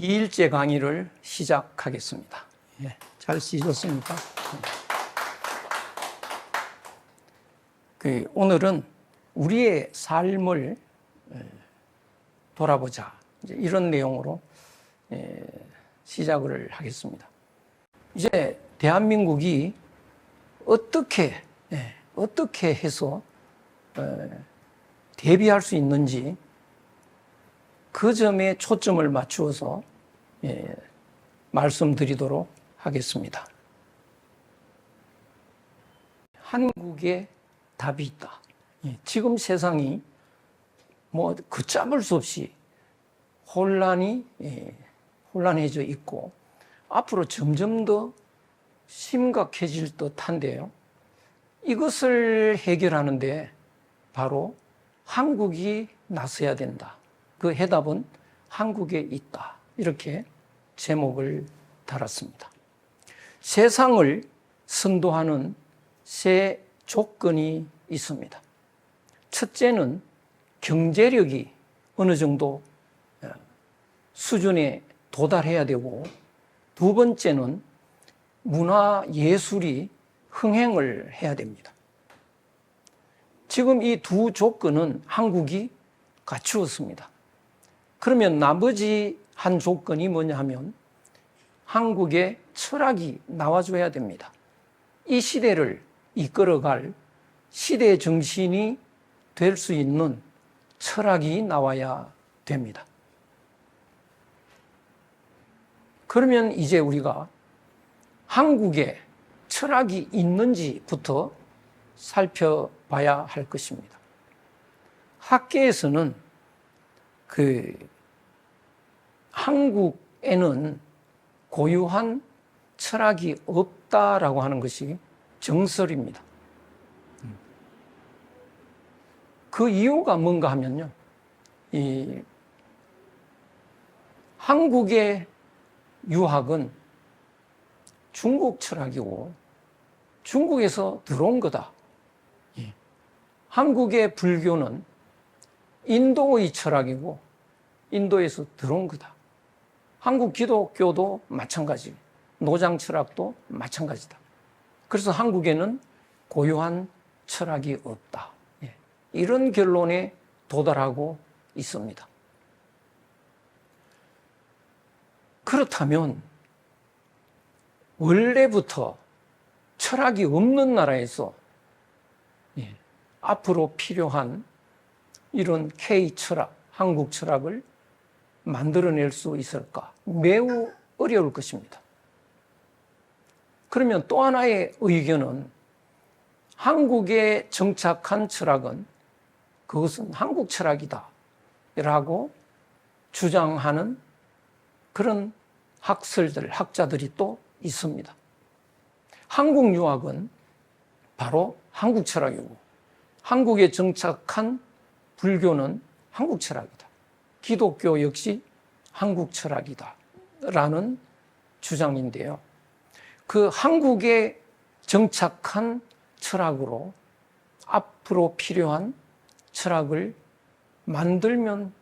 2일째 강의를 시작하겠습니다. 잘 쓰셨습니까? 오늘은 우리의 삶을 돌아보자, 이런 내용으로 시작을 하겠습니다. 이제 대한민국이 어떻게 해서 대비할 수 있는지 그 점에 초점을 맞추어서 말씀드리도록 하겠습니다. 한국에 답이 있다. 지금 세상이 걷잡을 수 없이 혼란해져 있고 앞으로 점점 더 심각해질 듯한데요. 이것을 해결하는데 바로 한국이 나서야 된다. 그 해답은 한국에 있다. 이렇게 제목을 달았습니다. 세상을 선도하는 세 조건이 있습니다. 첫째는 경제력이 어느 정도 수준에 도달해야 되고, 두 번째는 문화 예술이 흥행을 해야 됩니다. 지금 이 두 조건은 한국이 갖추었습니다. 그러면 나머지 한 조건이 뭐냐 하면 한국의 철학이 나와줘야 됩니다. 이 시대를 이끌어갈 시대 정신이 될 수 있는 철학이 나와야 됩니다. 그러면 이제 우리가 한국에 철학이 있는지부터 살펴봐야 할 것입니다. 학계에서는 한국에는 고유한 철학이 없다라고 하는 것이 정설입니다. 그 이유가 뭔가 하면요, 한국의 유학은 중국 철학이고 중국에서 들어온 거다. 한국의 불교는 인도의 철학이고 인도에서 들어온 거다. 한국 기독교도 마찬가지, 노장 철학도 마찬가지다. 그래서 한국에는 고유한 철학이 없다. 이런 결론에 도달하고 있습니다. 그렇다면 원래부터 철학이 없는 나라에서 앞으로 필요한 이런 K-철학, 한국 철학을 만들어낼 수 있을까? 매우 어려울 것입니다. 그러면 또 하나의 의견은 한국에 정착한 철학은 그것은 한국 철학이다 라고 주장하는 그런 학자들이 또 있습니다. 한국 유학은 바로 한국 철학이고 한국에 정착한 불교는 한국 철학이다. 기독교 역시 한국 철학이다 라는 주장인데요. 그 한국에 정착한 철학으로 앞으로 필요한 철학을 만들면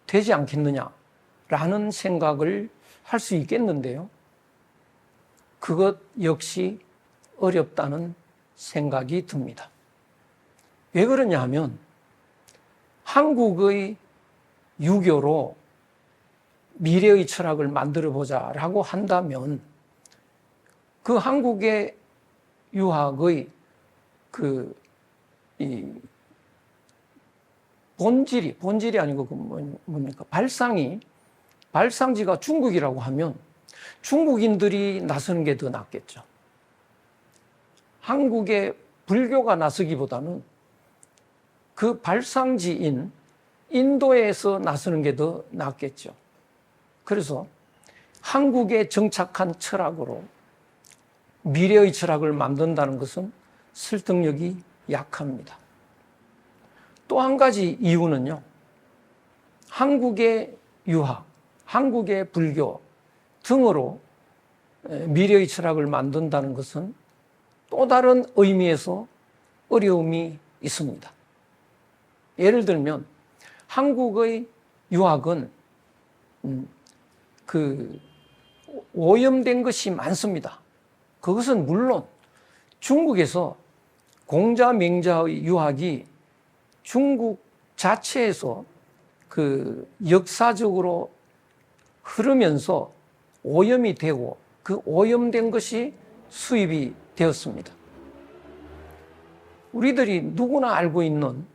되지 않겠느냐라는 생각을 할 수 있겠는데요. 그것 역시 어렵다는 생각이 듭니다. 왜 그러냐 하면 한국의 유교로 미래의 철학을 만들어보자라고 한다면 그 한국의 유학의 본질이 아니고 뭡니까? 발상지가 중국이라고 하면 중국인들이 나서는 게 더 낫겠죠. 한국의 불교가 나서기보다는 그 발상지인 인도에서 나서는 게 더 낫겠죠. 그래서 한국에 정착한 철학으로 미래의 철학을 만든다는 것은 설득력이 약합니다. 또 한 가지 이유는요, 한국의 유학, 한국의 불교 등으로 미래의 철학을 만든다는 것은 또 다른 의미에서 어려움이 있습니다. 예를 들면 한국의 유학은 그 오염된 것이 많습니다. 그것은 물론 중국에서 공자 맹자의 유학이 중국 자체에서 그 역사적으로 흐르면서 오염이 되고 그 오염된 것이 수입이 되었습니다. 우리들이 누구나 알고 있는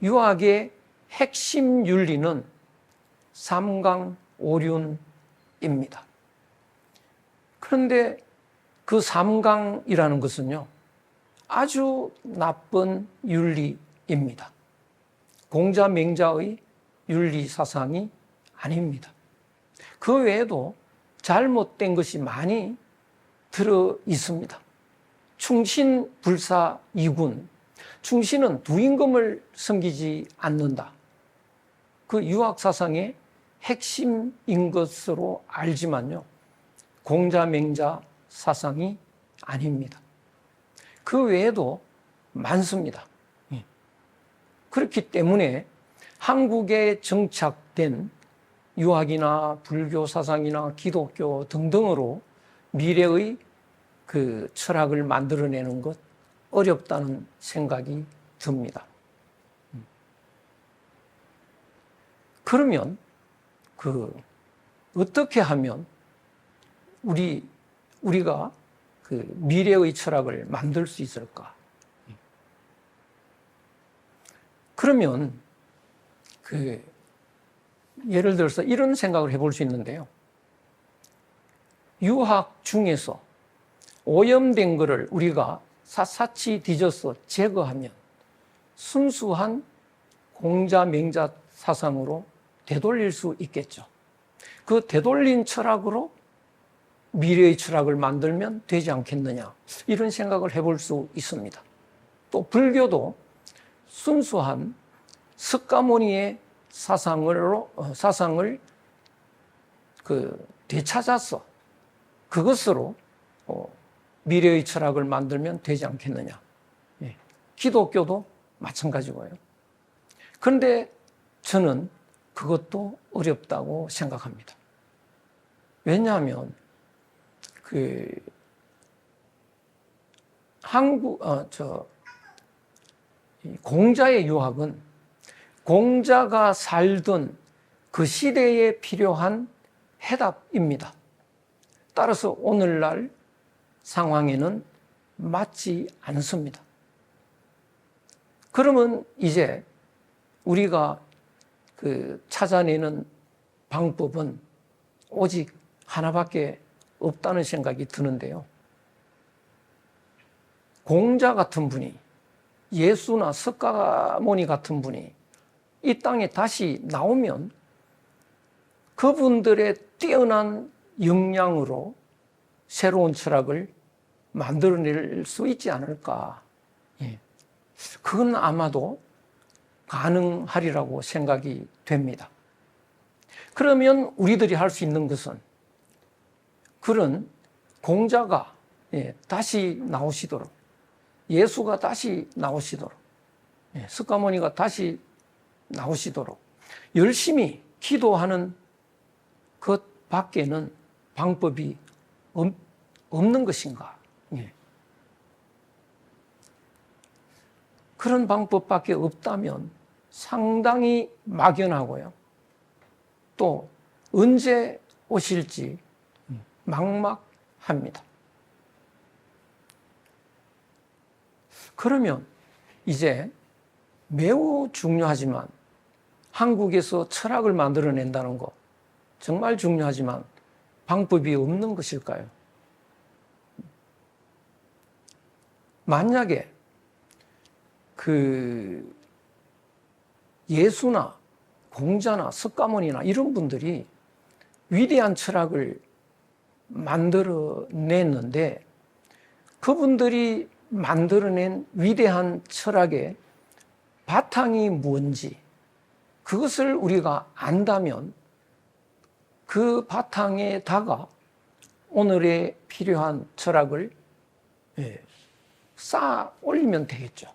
유학의 핵심 윤리는 삼강오륜입니다. 그런데 그 삼강이라는 것은요, 아주 나쁜 윤리입니다. 공자 맹자의 윤리 사상이 아닙니다. 그 외에도 잘못된 것이 많이 들어 있습니다. 충신 불사 이군, 충신은 두 임금을 섬기지 않는다. 그 유학 사상의 핵심인 것으로 알지만요, 공자 맹자 사상이 아닙니다. 그 외에도 많습니다. 그렇기 때문에 한국에 정착된 유학이나 불교 사상이나 기독교 등등으로 미래의 그 철학을 만들어내는 것 어렵다는 생각이 듭니다. 그러면 어떻게 하면 우리가 그 미래의 철학을 만들 수 있을까? 그러면 예를 들어서 이런 생각을 해볼 수 있는데요. 유학 중에서 오염된 것을 우리가 샅샅이 뒤져서 제거하면 순수한 공자 맹자 사상으로 되돌릴 수 있겠죠. 그 되돌린 철학으로 미래의 철학을 만들면 되지 않겠느냐, 이런 생각을 해볼 수 있습니다. 또 불교도 순수한 석가모니의 사상을 되찾아서 그것으로 미래의 철학을 만들면 되지 않겠느냐. 예. 기독교도 마찬가지고요. 그런데 저는 그것도 어렵다고 생각합니다. 왜냐하면 공자의 유학은 공자가 살던 그 시대에 필요한 해답입니다. 따라서 오늘날 상황에는 맞지 않습니다. 그러면 이제 우리가 찾아내는 방법은 오직 하나밖에 없다는 생각이 드는데요. 공자 같은 분이, 예수나 석가모니 같은 분이 이 땅에 다시 나오면 그분들의 뛰어난 역량으로 새로운 철학을 만들어낼 수 있지 않을까. 예. 그건 아마도 가능하리라고 생각이 됩니다. 그러면 우리들이 할 수 있는 것은 그런 공자가 다시 나오시도록, 예수가 다시 나오시도록, 석가모니가 다시 나오시도록 열심히 기도하는 것 밖에는 방법이 없는 것인가. 그런 방법밖에 없다면 상당히 막연하고요. 또 언제 오실지 막막합니다. 그러면 이제 매우 중요하지만, 한국에서 철학을 만들어낸다는 것 정말 중요하지만 방법이 없는 것일까요? 만약에 예수나 공자나 석가모니나 이런 분들이 위대한 철학을 만들어냈는데 그분들이 만들어낸 위대한 철학의 바탕이 뭔지 그것을 우리가 안다면 그 바탕에다가 오늘의 필요한 철학을 쌓아 올리면 되겠죠.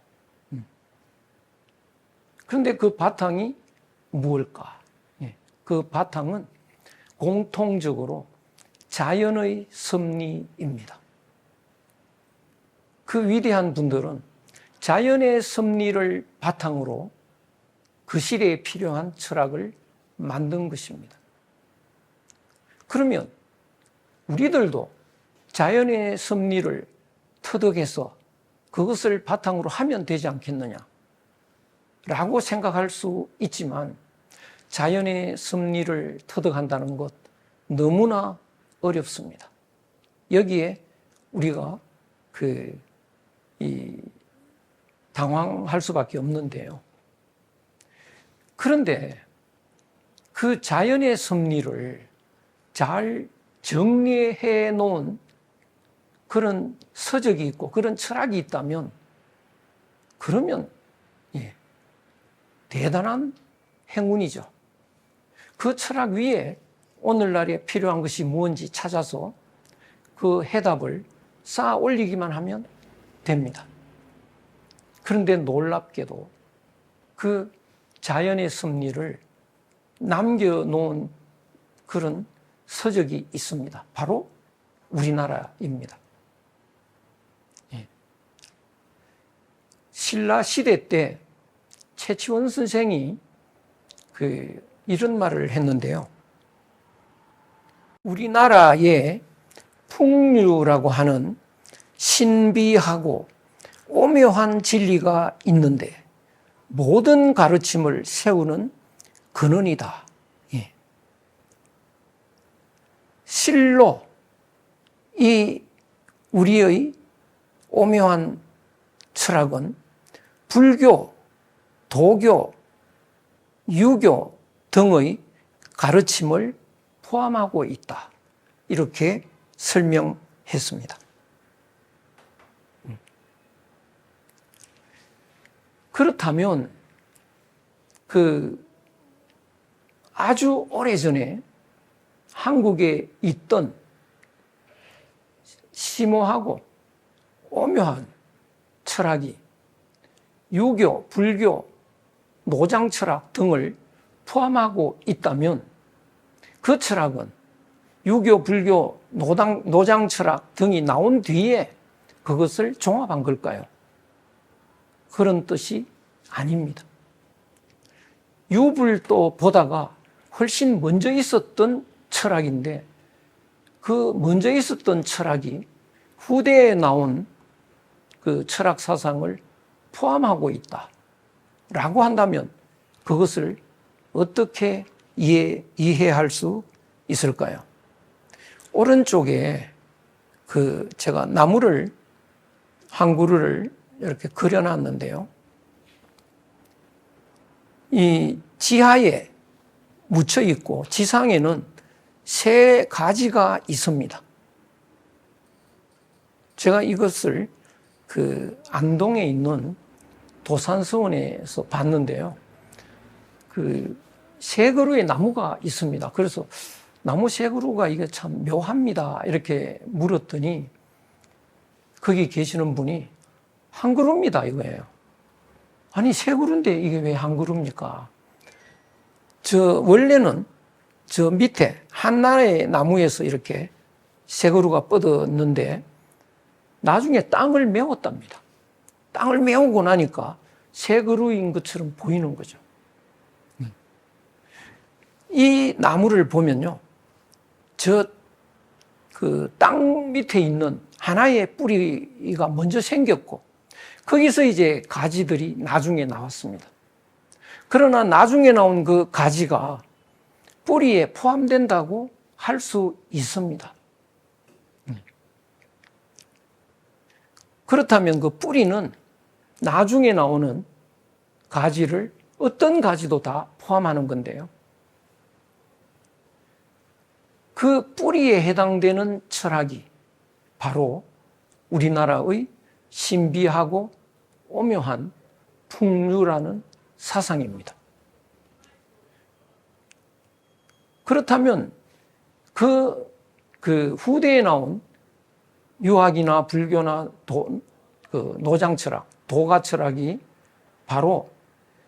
그런데 그 바탕이 무엇일까? 그 바탕은 공통적으로 자연의 섭리입니다. 그 위대한 분들은 자연의 섭리를 바탕으로 그 시대에 필요한 철학을 만든 것입니다. 그러면 우리들도 자연의 섭리를 터득해서 그것을 바탕으로 하면 되지 않겠느냐 라고 생각할 수 있지만, 자연의 섭리를 터득한다는 것 너무나 어렵습니다. 여기에 우리가 당황할 수밖에 없는데요. 그런데 그 자연의 섭리를 잘 정리해 놓은 그런 서적이 있고 그런 철학이 있다면, 그러면 대단한 행운이죠. 그 철학 위에 오늘날에 필요한 것이 무엇인지 찾아서 그 해답을 쌓아 올리기만 하면 됩니다. 그런데 놀랍게도 그 자연의 섭리를 남겨놓은 그런 서적이 있습니다. 바로 우리나라입니다. 신라 시대 때 최치원 선생이 이런 말을 했는데요. 우리나라에 풍류라고 하는 신비하고 오묘한 진리가 있는데 모든 가르침을 세우는 근원이다. 실로 이 우리의 오묘한 철학은 불교, 도교, 유교 등의 가르침을 포함하고 있다. 이렇게 설명했습니다. 그렇다면 아주 오래전에 한국에 있던 심오하고 오묘한 철학이 유교, 불교, 노장 철학 등을 포함하고 있다면, 그 철학은 유교, 불교, 노장 철학 등이 나온 뒤에 그것을 종합한 걸까요? 그런 뜻이 아닙니다. 유불도 보다가 훨씬 먼저 있었던 철학인데, 그 먼저 있었던 철학이 후대에 나온 그 철학 사상을 포함하고 있다라고 한다면 그것을 어떻게 이해할 수 있을까요? 오른쪽에 제가 나무를 한 그루를 이렇게 그려놨는데요. 이 지하에 묻혀 있고 지상에는 세 가지가 있습니다. 제가 이것을 안동에 있는 도산서원에서 봤는데요. 세 그루의 나무가 있습니다. 그래서 나무 세 그루가 이게 참 묘합니다. 이렇게 물었더니 거기 계시는 분이 한 그루입니다 이거예요. 아니 세 그루인데 이게 왜 한 그루입니까? 원래는 저 밑에 한나라의 나무에서 이렇게 세 그루가 뻗었는데 나중에 땅을 메웠답니다. 땅을 메우고 나니까 세 그루인 것처럼 보이는 거죠. 이 나무를 보면요, 땅 밑에 있는 하나의 뿌리가 먼저 생겼고 거기서 이제 가지들이 나중에 나왔습니다. 그러나 나중에 나온 그 가지가 뿌리에 포함된다고 할 수 있습니다. 그렇다면 그 뿌리는 나중에 나오는 가지를 어떤 가지도 다 포함하는 건데요. 그 뿌리에 해당되는 철학이 바로 우리나라의 신비하고 오묘한 풍류라는 사상입니다. 그렇다면 그 후대에 나온 유학이나 불교나 노장 철학, 도가 철학이 바로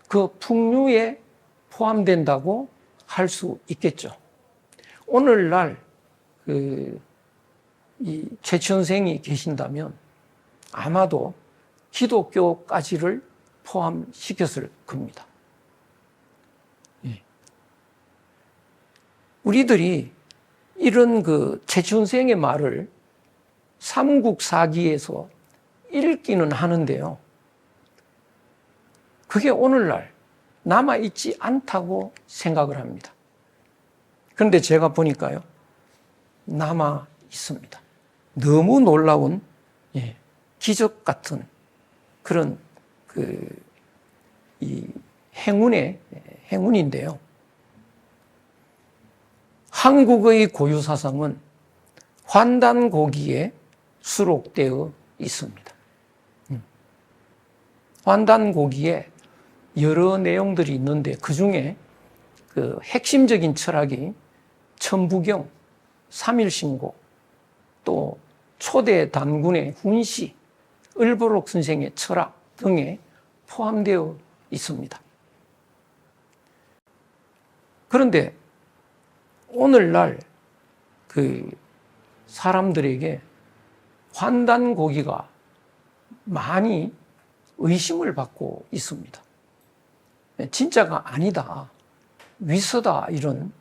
그 풍류에 포함된다고 할 수 있겠죠. 오늘날 이 최치원생이 계신다면 아마도 기독교까지를 포함시켰을 겁니다. 우리들이 이런 최치원생의 말을 삼국사기에서 읽기는 하는데요. 그게 오늘날 남아있지 않다고 생각을 합니다. 그런데 제가 보니까요, 남아 있습니다. 너무 놀라운 기적 같은 그런 이 행운인데요. 한국의 고유 사상은 환단고기에 수록되어 있습니다. 환단고기에 여러 내용들이 있는데 그 중에 핵심적인 철학이 천부경, 삼일신고, 또 초대 단군의 훈시, 을보록 선생의 철학 등에 포함되어 있습니다. 그런데 오늘날 사람들에게 환단고기가 많이 의심을 받고 있습니다. 진짜가 아니다, 위서다, 이런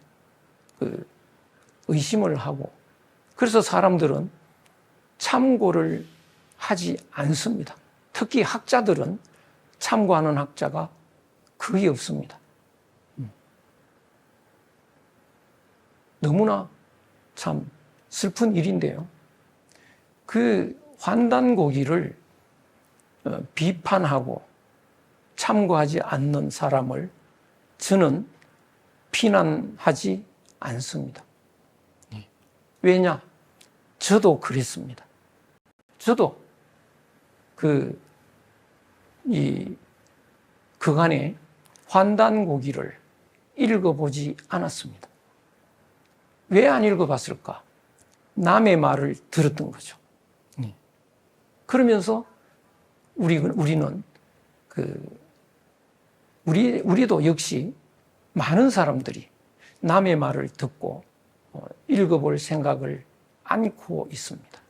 의심을 하고, 그래서 사람들은 참고를 하지 않습니다. 특히 학자들은 참고하는 학자가 거의 없습니다. 너무나 참 슬픈 일인데요. 환단고기를 비판하고 참고하지 않는 사람을 저는 비난하지 않습니다. 왜냐? 저도 그랬습니다. 저도 그간의 환단고기를 읽어보지 않았습니다. 왜 안 읽어봤을까? 남의 말을 들었던 거죠. 그러면서 우리는 우리도 역시 많은 사람들이 남의 말을 듣고 읽어볼 생각을 않고 있습니다.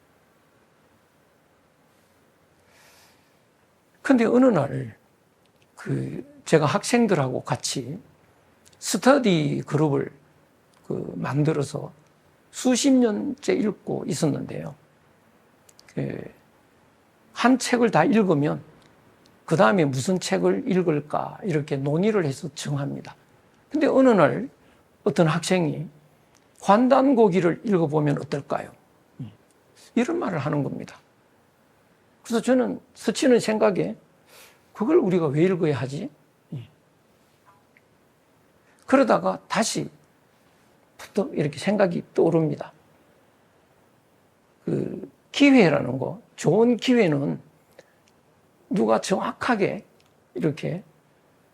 그런데 어느 날 제가 학생들하고 같이 스터디 그룹을 만들어서 수십 년째 읽고 있었는데요. 한 책을 다 읽으면 그 다음에 무슨 책을 읽을까 이렇게 논의를 해서 정합니다. 근데 어느 날 어떤 학생이 환단고기를 읽어보면 어떨까요? 이런 말을 하는 겁니다. 그래서 저는 스치는 생각에 그걸 우리가 왜 읽어야 하지? 그러다가 다시 이렇게 생각이 떠오릅니다. 기회라는 거, 좋은 기회는 누가 정확하게 이렇게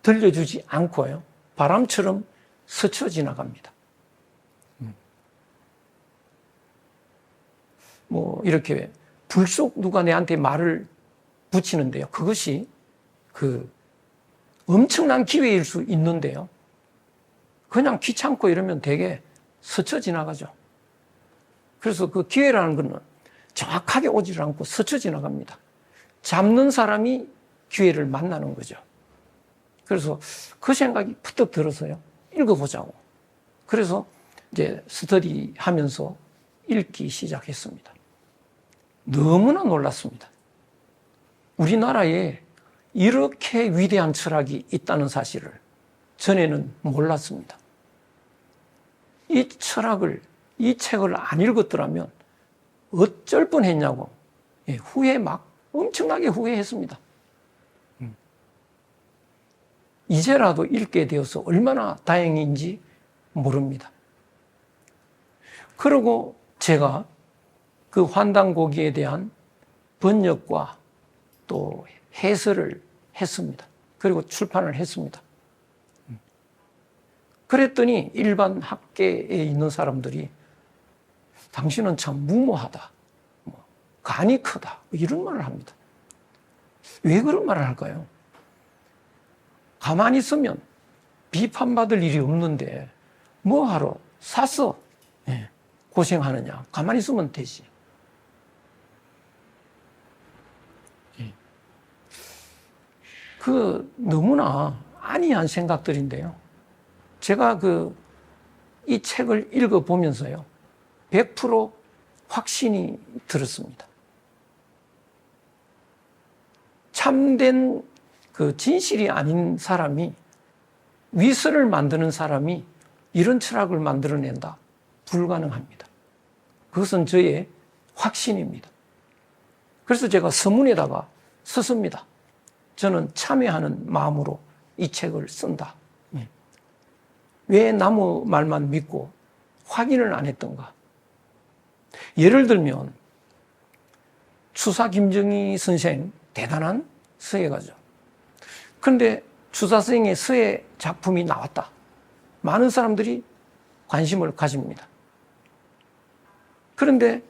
들려주지 않고요, 바람처럼 스쳐 지나갑니다. 이렇게 불쑥 누가 내한테 말을 붙이는데요, 그것이 엄청난 기회일 수 있는데요, 그냥 귀찮고 이러면 되게 스쳐 지나가죠. 그래서 그 기회라는 것은 정확하게 오지를 않고 스쳐 지나갑니다. 잡는 사람이 기회를 만나는 거죠. 그래서 그 생각이 푸떡 들어서요, 읽어보자고. 그래서 이제 스터디 하면서 읽기 시작했습니다. 너무나 놀랐습니다. 우리나라에 이렇게 위대한 철학이 있다는 사실을 전에는 몰랐습니다. 이 철학을, 이 책을 안 읽었더라면 어쩔 뻔했냐고 후회 막 엄청나게 후회했습니다. 이제라도 읽게 되어서 얼마나 다행인지 모릅니다. 그리고 제가 그 환단고기에 대한 번역과 또 해설을 했습니다. 그리고 출판을 했습니다. 그랬더니 일반 학계에 있는 사람들이 당신은 참 무모하다, 간이 크다, 이런 말을 합니다. 왜 그런 말을 할까요? 가만히 있으면 비판받을 일이 없는데 뭐하러 사서 고생하느냐? 가만히 있으면 되지. 너무나 안이한 생각들인데요. 제가 이 책을 읽어보면서요, 100% 확신이 들었습니다. 참된 진실이 아닌 사람이, 위선을 만드는 사람이 이런 철학을 만들어낸다. 불가능합니다. 그것은 저의 확신입니다. 그래서 제가 서문에다가 썼습니다. 저는 참여하는 마음으로 이 책을 쓴다. 왜 나무 말만 믿고 확인을 안 했던가? 예를 들면 추사 김정희 선생, 대단한 서예가죠. 그런데 추사 선생의 서예 작품이 나왔다. 많은 사람들이 관심을 가집니다. 그런데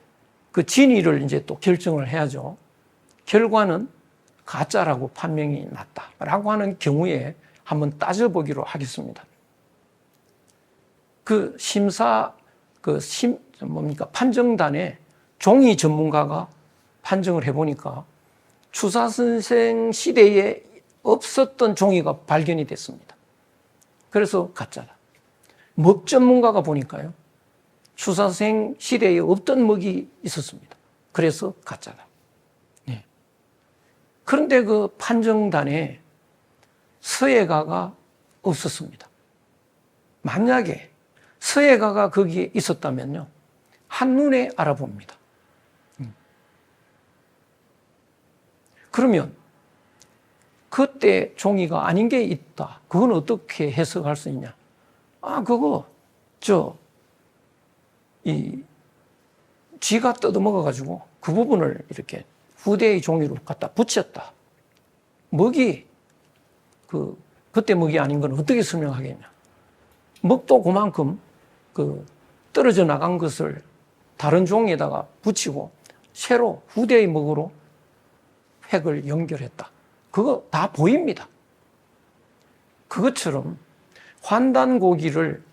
그 진위를 이제 또 결정을 해야죠. 결과는 가짜라고 판명이 났다라고 하는 경우에 한번 따져보기로 하겠습니다. 판정단에 종이 전문가가 판정을 해보니까 추사 선생 시대에 없었던 종이가 발견이 됐습니다. 그래서 가짜다. 먹 전문가가 보니까요, 추사 선생 시대에 없던 먹이 있었습니다. 그래서 가짜다. 그런데 그 판정단에 서예가가 없었습니다. 만약에 서예가가 거기에 있었다면요, 한눈에 알아봅니다. 그러면 그때 종이가 아닌 게 있다. 그건 어떻게 해석할 수 있냐? 쥐가 뜯어먹어가지고 그 부분을 이렇게 후대의 종이로 갖다 붙였다. 먹이, 그때 먹이 아닌 건 어떻게 설명하겠냐? 먹도 그만큼 떨어져 나간 것을 다른 종이에다가 붙이고 새로 후대의 먹으로 획을 연결했다. 그거 다 보입니다. 그것처럼 환단고기를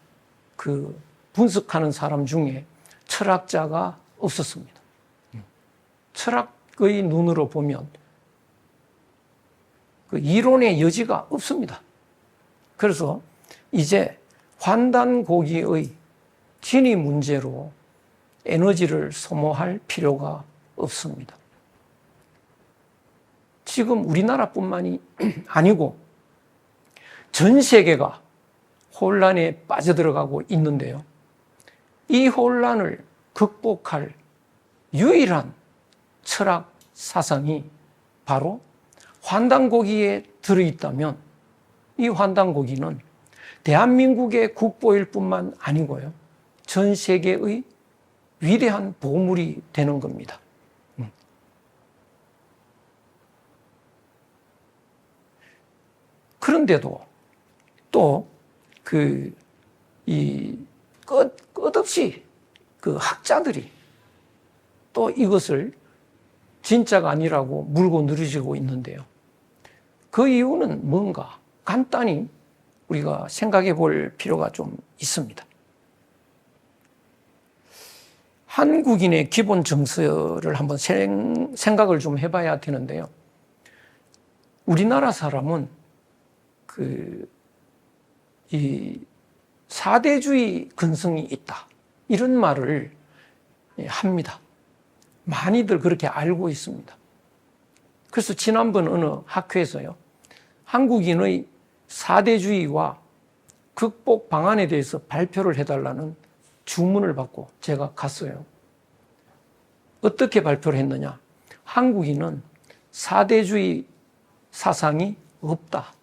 분석하는 사람 중에 철학자가 없었습니다. 철학의 눈으로 보면 이론의 여지가 없습니다. 그래서 이제 환단고기의 진위 문제로 에너지를 소모할 필요가 없습니다. 지금 우리나라뿐만이 아니고 전 세계가 혼란에 빠져들어가고 있는데요. 이 혼란을 극복할 유일한 철학 사상이 바로 환단고기에 들어있다면 이 환단고기는 대한민국의 국보일 뿐만 아니고요, 전 세계의 위대한 보물이 되는 겁니다. 그런데도 또 끝없이 학자들이 또 이것을 진짜가 아니라고 물고 늘어지고 있는데요. 그 이유는 뭔가 간단히 우리가 생각해 볼 필요가 좀 있습니다. 한국인의 기본 정서를 한번 생각을 좀 해봐야 되는데요. 우리나라 사람은 이 사대주의 근성이 있다, 이런 말을 합니다. 많이들 그렇게 알고 있습니다. 그래서 지난번 어느 학회에서요, 한국인의 사대주의와 극복 방안에 대해서 발표를 해달라는 주문을 받고 제가 갔어요. 어떻게 발표를 했느냐? 한국인은 사대주의 사상이 없다.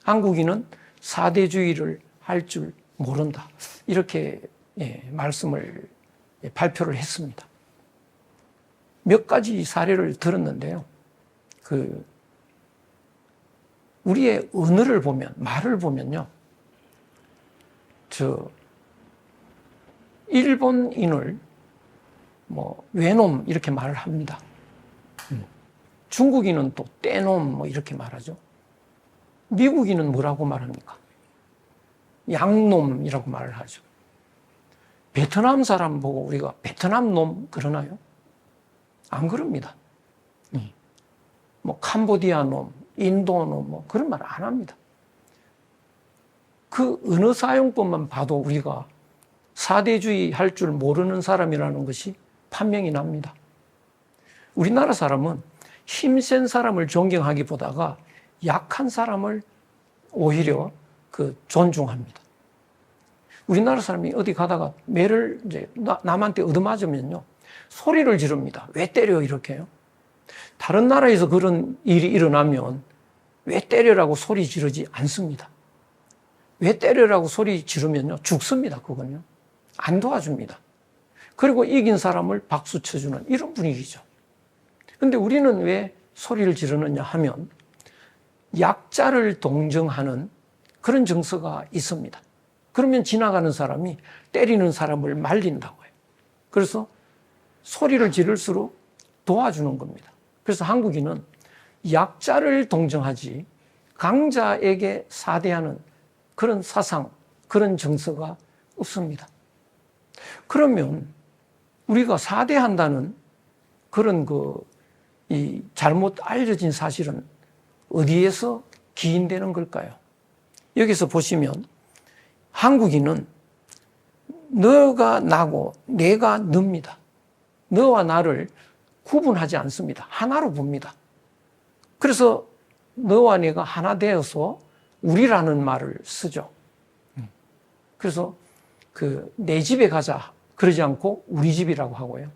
한국인은 사대주의를 할 줄 모른다. 이렇게 발표를 했습니다. 몇 가지 사례를 들었는데요. 우리의 언어를 보면, 말을 보면요, 일본인을 외놈 이렇게 말을 합니다. 중국인은 또 떼놈 이렇게 말하죠. 미국인은 뭐라고 말합니까? 양놈이라고 말을 하죠. 베트남 사람 보고 우리가 베트남 놈 그러나요? 안 그럽니다. 뭐 캄보디아 놈, 인도 놈 뭐 그런 말 안 합니다. 그 언어 사용법만 봐도 우리가 사대주의 할 줄 모르는 사람이라는 것이 판명이 납니다. 우리나라 사람은 힘센 사람을 존경하기보다가 약한 사람을 오히려 존중합니다. 우리나라 사람이 어디 가다가 매를 이제 남한테 얻어맞으면요, 소리를 지릅니다. 왜 때려? 이렇게요. 다른 나라에서 그런 일이 일어나면 왜 때려라고 소리 지르지 않습니다. 왜 때려라고 소리 지르면요, 죽습니다. 그건요. 안 도와줍니다. 그리고 이긴 사람을 박수 쳐주는 이런 분위기죠. 근데 우리는 왜 소리를 지르느냐 하면 약자를 동정하는 그런 정서가 있습니다. 그러면 지나가는 사람이 때리는 사람을 말린다고요. 그래서 소리를 지를수록 도와주는 겁니다. 그래서 한국인은 약자를 동정하지 강자에게 사대하는 그런 사상, 그런 정서가 없습니다. 그러면 우리가 사대한다는 그런 이 잘못 알려진 사실은 어디에서 기인되는 걸까요? 여기서 보시면 한국인은 너가 나고 내가 너입니다. 너와 나를 구분하지 않습니다. 하나로 봅니다. 그래서 너와 내가 하나 되어서 우리라는 말을 쓰죠. 그래서 내 집에 가자 그러지 않고 우리 집이라고 하고요.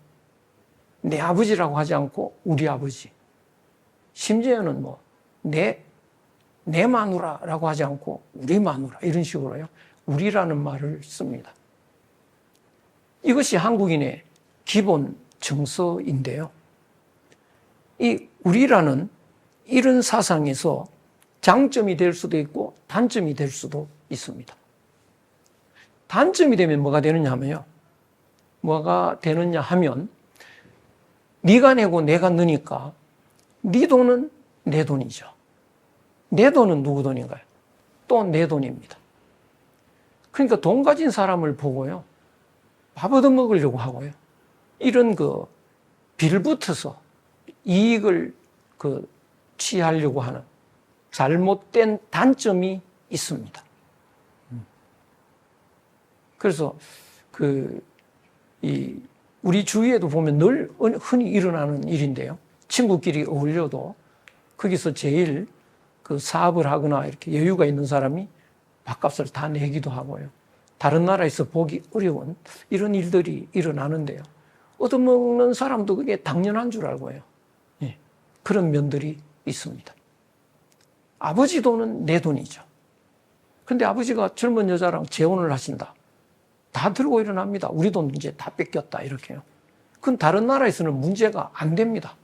내 아버지라고 하지 않고 우리 아버지. 심지어는 내 마누라라고 하지 않고 우리 마누라 이런 식으로요. 우리라는 말을 씁니다. 이것이 한국인의 기본 정서인데요. 이 우리라는 이런 사상에서 장점이 될 수도 있고 단점이 될 수도 있습니다. 단점이 되면 뭐가 되느냐 하면 네가 내고 내가 너니까 네 돈은 내 돈이죠. 내 돈은 누구 돈인가요? 또 내 돈입니다. 그러니까 돈 가진 사람을 보고요, 밥 얻어먹으려고 하고요, 이런 빌붙어서 이익을 취하려고 하는 잘못된 단점이 있습니다. 그래서 우리 주위에도 보면 늘 흔히 일어나는 일인데요. 친구끼리 어울려도 거기서 제일 사업을 하거나 이렇게 여유가 있는 사람이 밥값을 다 내기도 하고요. 다른 나라에서 보기 어려운 이런 일들이 일어나는데요. 얻어먹는 사람도 그게 당연한 줄 알고요. 예, 그런 면들이 있습니다. 아버지 돈은 내 돈이죠. 근데 아버지가 젊은 여자랑 재혼을 하신다. 다 들고 일어납니다. 우리 돈 이제 다 뺏겼다 이렇게요. 그건 다른 나라에서는 문제가 안 됩니다.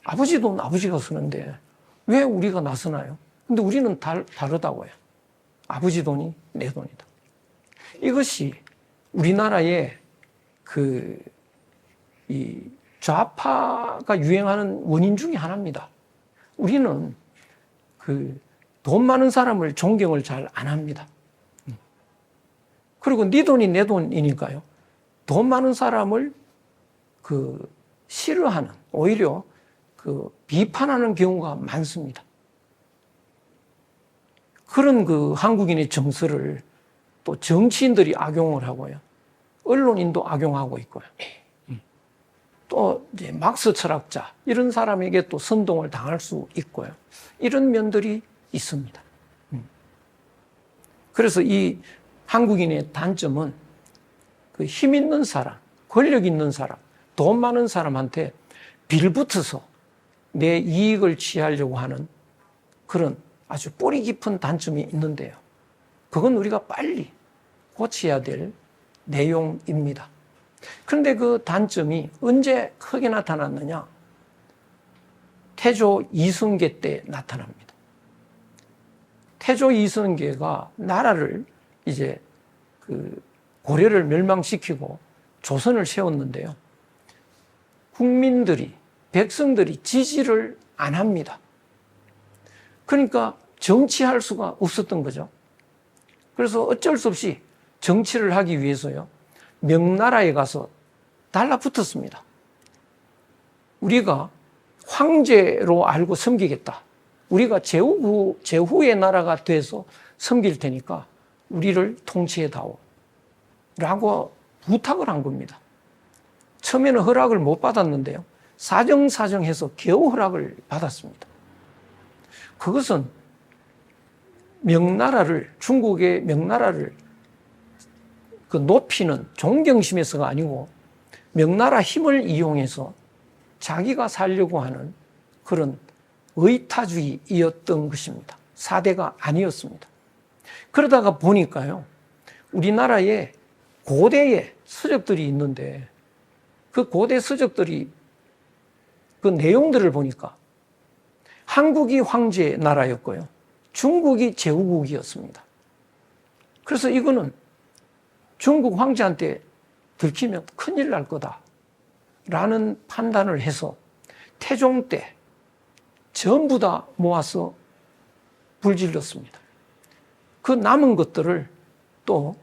아버지 돈 아버지가 쓰는데 왜 우리가 나서나요? 근데 우리는 다르다고요. 아버지 돈이 내 돈이다. 이것이 우리나라의 이 좌파가 유행하는 원인 중에 하나입니다. 우리는 돈 많은 사람을 존경을 잘 안 합니다. 그리고 네 돈이 내 돈이니까요. 돈 많은 사람을 싫어하는, 오히려 비판하는 경우가 많습니다. 그런 한국인의 정서를 또 정치인들이 악용을 하고요. 언론인도 악용하고 있고요. 또 이제 막스 철학자 이런 사람에게 또 선동을 당할 수 있고요. 이런 면들이 있습니다. 그래서 이 한국인의 단점은 힘 있는 사람, 권력 있는 사람, 돈 많은 사람한테 빌붙어서 내 이익을 취하려고 하는 그런 아주 뿌리 깊은 단점이 있는데요. 그건 우리가 빨리 고쳐야 될 내용입니다. 그런데 그 단점이 언제 크게 나타났느냐? 태조 이성계 때 나타납니다. 태조 이성계가 나라를 이제 고려를 멸망시키고 조선을 세웠는데요. 국민들이, 백성들이 지지를 안 합니다. 그러니까 정치할 수가 없었던 거죠. 그래서 어쩔 수 없이 정치를 하기 위해서요, 명나라에 가서 달라붙었습니다. 우리가 황제로 알고 섬기겠다. 우리가 제후의 나라가 돼서 섬길 테니까 우리를 통치해다오. 라고 부탁을 한 겁니다. 처음에는 허락을 못 받았는데요. 사정사정해서 겨우 허락을 받았습니다. 그것은 중국의 명나라를 높이는 존경심에서가 아니고 명나라 힘을 이용해서 자기가 살려고 하는 그런 의타주의였던 것입니다. 사대가 아니었습니다. 그러다가 보니까요, 우리나라에 고대의 서적들이 있는데 그 고대 서적들이 그 내용들을 보니까 한국이 황제 나라였고요, 중국이 제후국이었습니다. 그래서 이거는 중국 황제한테 들키면 큰일 날 거다라는 판단을 해서 태종 때 전부 다 모아서 불질렀습니다. 그 남은 것들을 또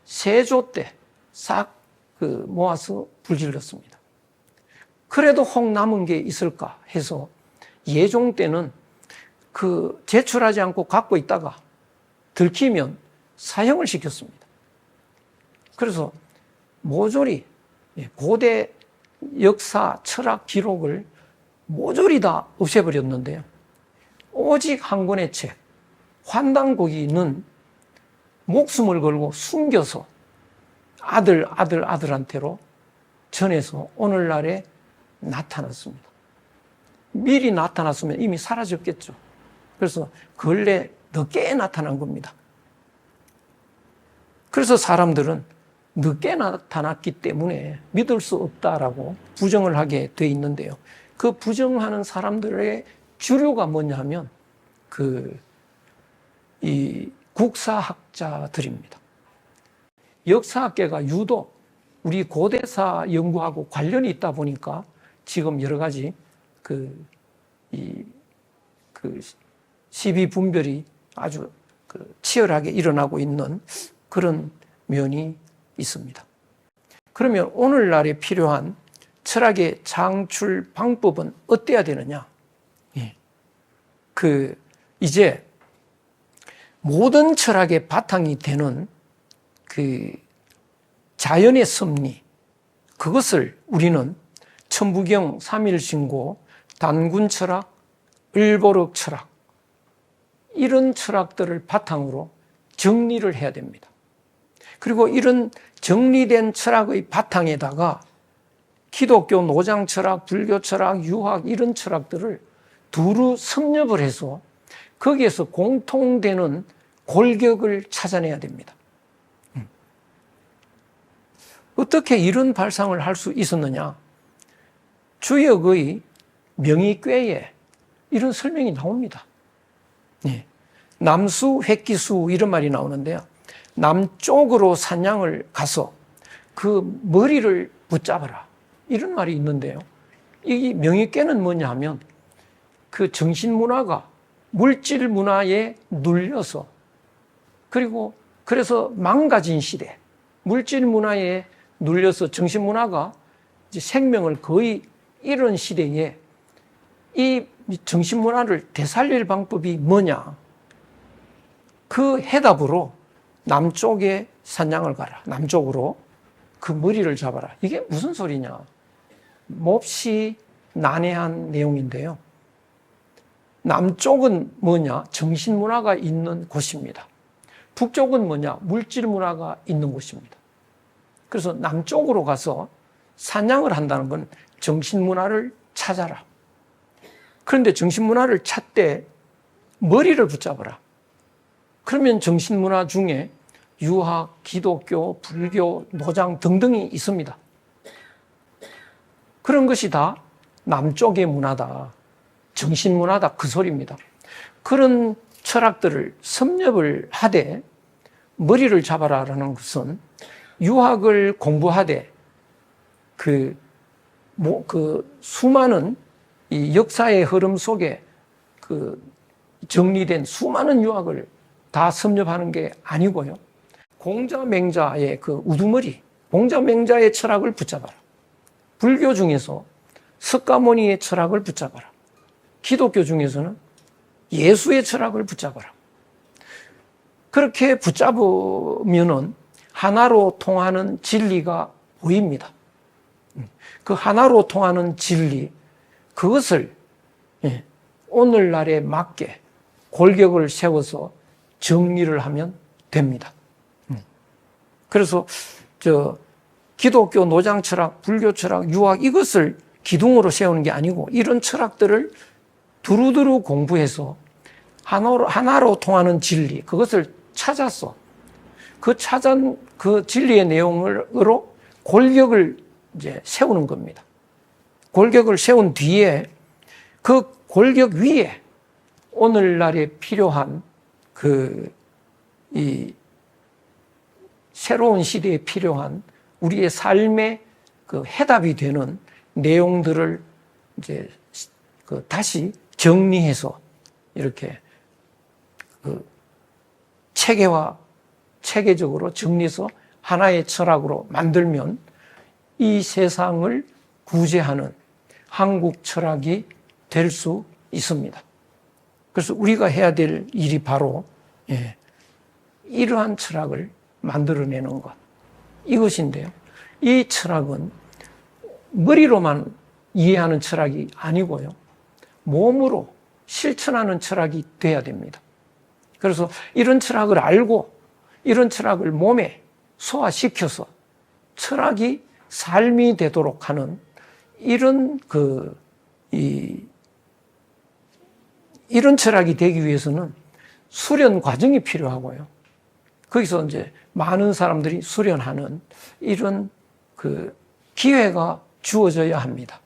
세조 때 싹 모아서 불질렀습니다. 그래도 혹 남은 게 있을까 해서 예종 때는 제출하지 않고 갖고 있다가 들키면 사형을 시켰습니다. 그래서 모조리 고대 역사, 철학 기록을 모조리 다 없애버렸는데요. 오직 한 권의 책, 환단고기는 목숨을 걸고 숨겨서 아들한테로 전해서 오늘날에 나타났습니다. 미리 나타났으면 이미 사라졌겠죠. 그래서 근래 늦게 나타난 겁니다. 그래서 사람들은 늦게 나타났기 때문에 믿을 수 없다라고 부정을 하게 돼 있는데요. 그 부정하는 사람들의 주류가 뭐냐 하면 이 국사학자들입니다. 역사학계가 유독 우리 고대사 연구하고 관련이 있다 보니까 지금 여러 가지 시비 분별이 아주 치열하게 일어나고 있는 그런 면이 있습니다. 그러면 오늘날에 필요한 철학의 창출 방법은 어때야 되느냐? 이제 모든 철학의 바탕이 되는 자연의 섭리, 그것을 우리는 천부경, 삼일신고, 단군철학, 을보록 철학, 이런 철학들을 바탕으로 정리를 해야 됩니다. 그리고 이런 정리된 철학의 바탕에다가 기독교 노장철학, 불교철학, 유학 이런 철학들을 두루 섭렵을 해서 거기에서 공통되는 골격을 찾아내야 됩니다. 어떻게 이런 발상을 할 수 있었느냐? 주역의 명의궤에 이런 설명이 나옵니다. 남수, 획기수 이런 말이 나오는데요. 남쪽으로 사냥을 가서 그 머리를 붙잡아라, 이런 말이 있는데요. 이 명의궤는 뭐냐 하면 그 정신문화가 물질 문화에 눌려서 그래서 망가진 시대, 물질 문화에 눌려서 정신문화가 이제 생명을 거의 잃은 시대에 이 정신문화를 되살릴 방법이 뭐냐? 그 해답으로 남쪽에 사냥을 가라. 남쪽으로 그 머리를 잡아라. 이게 무슨 소리냐? 몹시 난해한 내용인데요. 남쪽은 뭐냐? 정신문화가 있는 곳입니다. 북쪽은 뭐냐? 물질문화가 있는 곳입니다. 그래서 남쪽으로 가서 사냥을 한다는 건 정신문화를 찾아라. 그런데 정신문화를 찾되 머리를 붙잡아라. 그러면 정신문화 중에 유학, 기독교, 불교, 노장 등등이 있습니다. 그런 것이 다 남쪽의 문화다, 정신문화다, 그 소리입니다. 그런 철학들을 섭렵을 하되 머리를 잡아라라는 것은 유학을 공부하되 그 수많은 이 역사의 흐름 속에 정리된 수많은 유학을 다 섭렵하는 게 아니고요. 공자맹자의 그 우두머리, 공자맹자의 철학을 붙잡아라. 불교 중에서 석가모니의 철학을 붙잡아라. 기독교 중에서는 예수의 철학을 붙잡아라. 그렇게 붙잡으면은 하나로 통하는 진리가 보입니다. 그 하나로 통하는 진리, 그것을 오늘날에 맞게 골격을 세워서 정리를 하면 됩니다. 그래서 기독교 노장 철학, 불교 철학, 유학 이것을 기둥으로 세우는 게 아니고 이런 철학들을 두루두루 공부해서 하나로 통하는 진리, 그것을 찾아서 찾은 그 진리의 내용으로 골격을 이제 세우는 겁니다. 골격을 세운 뒤에 그 골격 위에 오늘날에 필요한 이 새로운 시대에 필요한 우리의 삶의 그 해답이 되는 내용들을 이제 다시 정리해서 이렇게 체계적으로 정리해서 하나의 철학으로 만들면 이 세상을 구제하는 한국 철학이 될 수 있습니다. 그래서 우리가 해야 될 일이 바로 이러한 철학을 만들어내는 것, 이것인데요. 이 철학은 머리로만 이해하는 철학이 아니고요. 몸으로 실천하는 철학이 돼야 됩니다. 그래서 이런 철학을 알고 이런 철학을 몸에 소화시켜서 철학이 삶이 되도록 하는 이런 이런 철학이 되기 위해서는 수련 과정이 필요하고요. 거기서 이제 많은 사람들이 수련하는 이런 기회가 주어져야 합니다.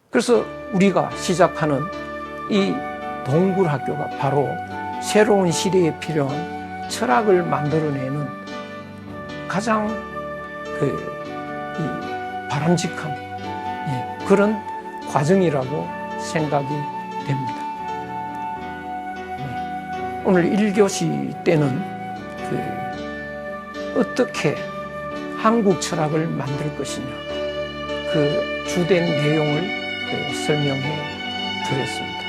그래서 우리가 시작하는 이 동굴학교가 바로 새로운 시대에 필요한 철학을 만들어내는 가장 바람직한 그런 과정이라고 생각이 됩니다. 오늘 1교시 때는 어떻게 한국 철학을 만들 것이냐, 그 주된 내용을 설명해 드렸습니다.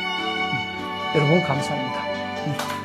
여러분 감사합니다.